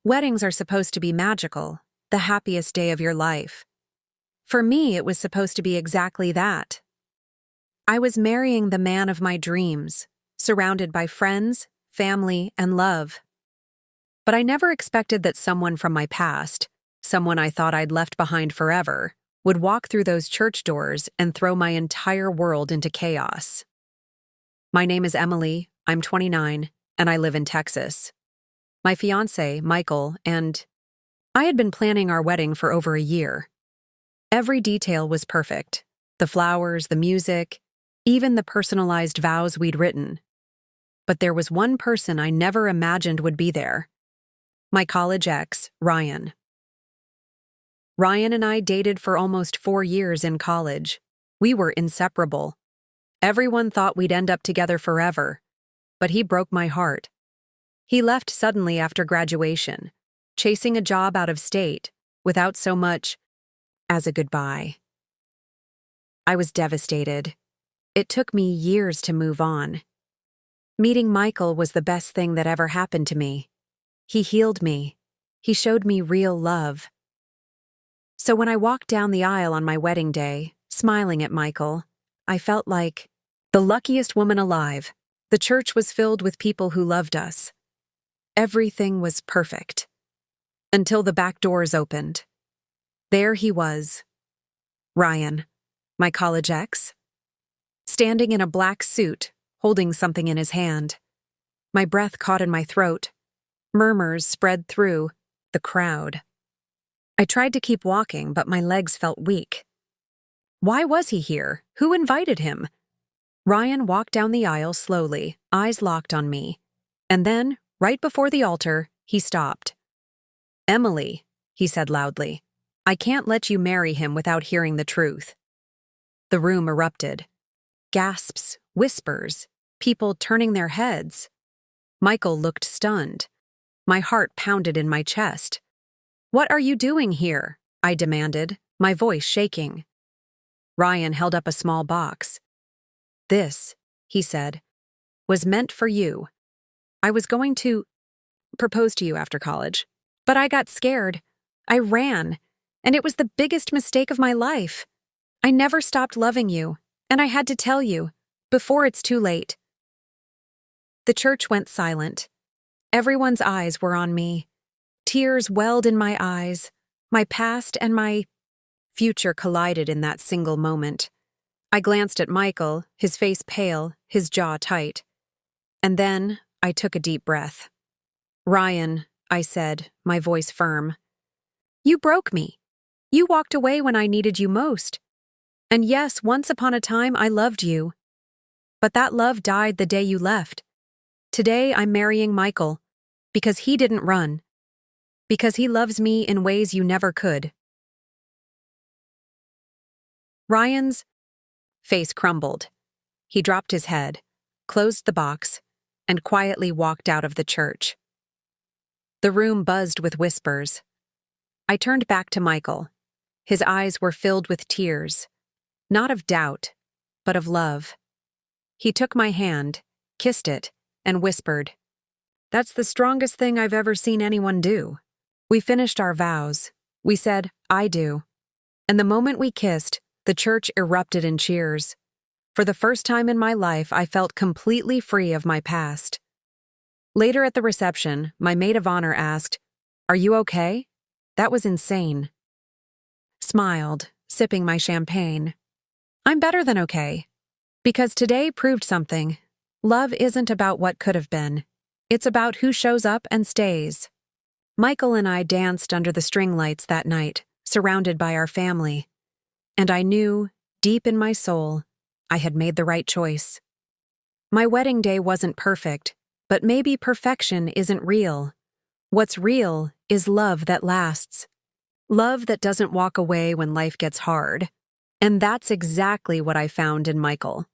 Weddings are supposed to be magical, the happiest day of your life. For me, it was supposed to be exactly that. I was marrying the man of my dreams, surrounded by friends, family, and love. But I never expected that someone from my past, someone I thought I'd left behind forever, would walk through those church doors and throw my entire world into chaos. My name is Emily, I'm 29, and I live in Texas. My fiancé, Michael, and I had been planning our wedding for over a year. Every detail was perfect. The flowers, the music, even the personalized vows we'd written. But there was one person I never imagined would be there. My college ex, Ryan. Ryan and I dated for almost 4 years in college. We were inseparable. Everyone thought we'd end up together forever, but he broke my heart. He left suddenly after graduation, chasing a job out of state, without so much as a goodbye. I was devastated. It took me years to move on. Meeting Michael was the best thing that ever happened to me. He healed me. He showed me real love. So when I walked down the aisle on my wedding day, smiling at Michael, I felt like the luckiest woman alive. The church was filled with people who loved us. Everything was perfect. Until the back doors opened. There he was, Ryan, my college ex, standing in a black suit, holding something in his hand. My breath caught in my throat. Murmurs spread through the crowd. I tried to keep walking, but my legs felt weak. Why was he here? Who invited him? Ryan walked down the aisle slowly, eyes locked on me. And then, right before the altar, he stopped. "Emily," he said loudly, "I can't let you marry him without hearing the truth." The room erupted. Gasps, whispers, people turning their heads. Michael looked stunned. My heart pounded in my chest. "What are you doing here?" I demanded, my voice shaking. Ryan held up a small box. "This," he said, "was meant for you. I was going to propose to you after college, but I got scared. I ran, and it was the biggest mistake of my life. I never stopped loving you, and I had to tell you, before it's too late." The church went silent. Everyone's eyes were on me. Tears welled in my eyes. My past and my future collided in that single moment. I glanced at Michael, his face pale, his jaw tight. And then I took a deep breath. "Ryan," I said, my voice firm, "you broke me. You walked away when I needed you most. And yes, once upon a time I loved you. But that love died the day you left. Today I'm marrying Michael, because he didn't run. Because he loves me in ways you never could." Ryan's face crumbled. He dropped his head, closed the box, and quietly walked out of the church. The room buzzed with whispers. I turned back to Michael. His eyes were filled with tears, not of doubt, but of love. He took my hand, kissed it, and whispered, "That's the strongest thing I've ever seen anyone do." We finished our vows. We said, "I do." And the moment we kissed, the church erupted in cheers. For the first time in my life, I felt completely free of my past. Later at the reception, my maid of honor asked, "Are you okay?" That was insane. Smiled, sipping my champagne. "I'm better than okay. Because today proved something. Love isn't about what could have been. It's about who shows up and stays." Michael and I danced under the string lights that night, surrounded by our family. And I knew, deep in my soul, I had made the right choice. My wedding day wasn't perfect, but maybe perfection isn't real. What's real is love that lasts. Love that doesn't walk away when life gets hard. And that's exactly what I found in Michael.